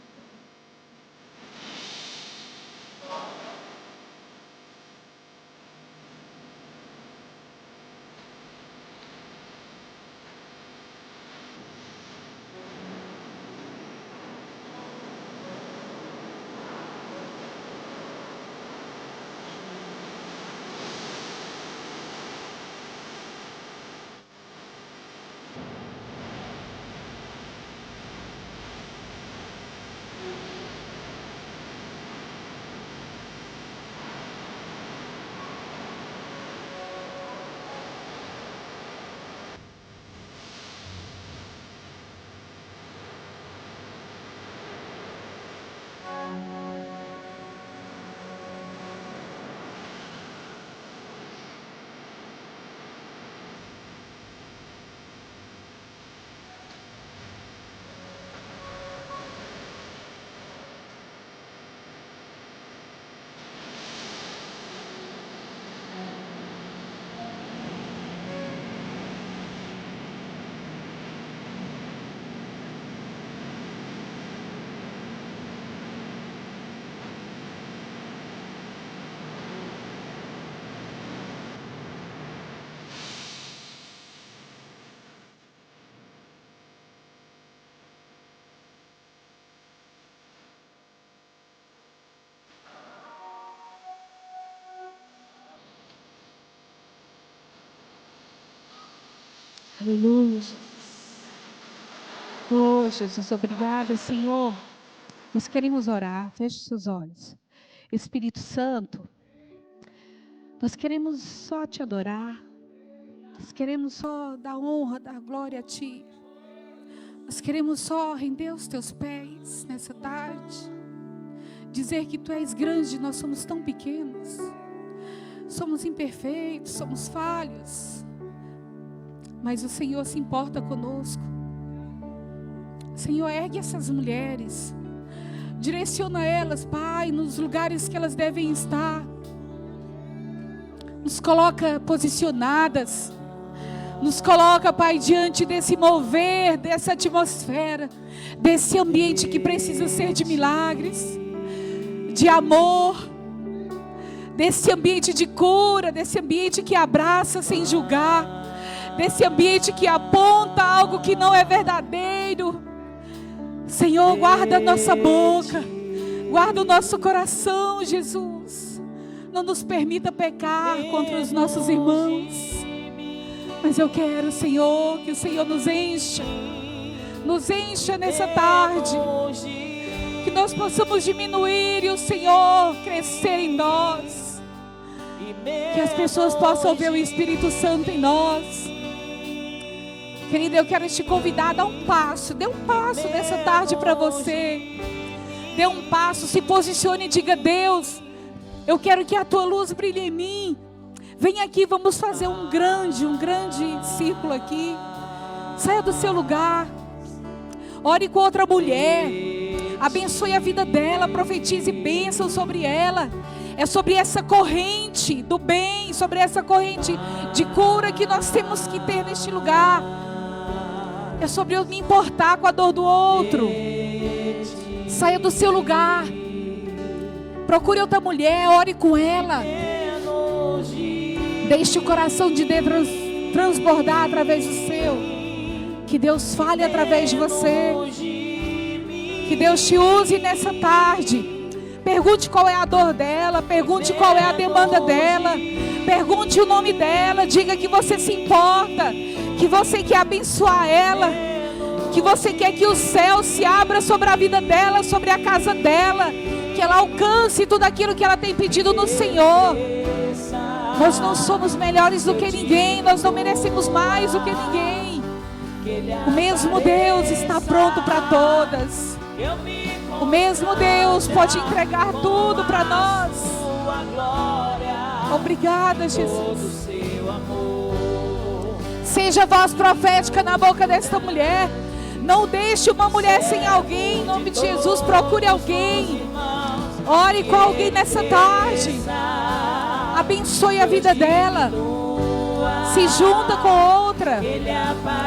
Aleluia. Oh, Jesus, obrigada, Senhor. Nós queremos orar. Feche seus olhos. Espírito Santo, nós queremos só te adorar. Nós queremos só dar honra, dar glória a Ti. Nós queremos só render os Teus pés nessa tarde. Dizer que Tu és grande, nós somos tão pequenos. Somos imperfeitos, somos falhos. Mas o Senhor se importa conosco. Senhor, ergue essas mulheres. Direciona elas, Pai, nos lugares que elas devem estar. Nos coloca posicionadas. Nos coloca, Pai, diante desse mover, dessa atmosfera, desse ambiente que precisa ser de milagres, de amor, desse ambiente de cura, desse ambiente que abraça sem julgar, desse ambiente que aponta algo que não é verdadeiro. Senhor, guarda a nossa boca, guarda o nosso coração, Jesus. Não nos permita pecar contra os nossos irmãos. Mas eu quero, Senhor, que o Senhor nos encha nessa tarde. Que nós possamos diminuir e o Senhor crescer em nós. Que as pessoas possam ver o Espírito Santo em nós. Querida, eu quero te convidar a dar um passo. Dê um passo nessa tarde para você. Dê um passo, se posicione e diga: Deus, eu quero que a Tua luz brilhe em mim. Vem aqui, vamos fazer um grande círculo aqui. Saia do seu lugar. Ore com outra mulher. Abençoe a vida dela, profetize bênção sobre ela. É sobre essa corrente do bem, sobre essa corrente de cura que nós temos que ter neste lugar. É sobre eu me importar com a dor do outro. Saia do seu lugar. Procure outra mulher, ore com ela. Deixe o coração de Deus transbordar através do seu. Que Deus fale através de você. Que Deus te use nessa tarde. Pergunte qual é a dor dela. Pergunte qual é a demanda dela. Pergunte o nome dela. Diga que você se importa. Que você quer abençoar ela. Que você quer que o céu se abra sobre a vida dela, sobre a casa dela. Que ela alcance tudo aquilo que ela tem pedido no Senhor. Nós não somos melhores do que ninguém. Nós não merecemos mais do que ninguém. O mesmo Deus está pronto para todas. O mesmo Deus pode entregar tudo para nós. Obrigada, Jesus. Seja a voz profética na boca desta mulher. Não deixe uma mulher sem alguém. Em nome de Jesus, procure alguém. Ore com alguém nessa tarde. Abençoe a vida dela. Se junta com outra.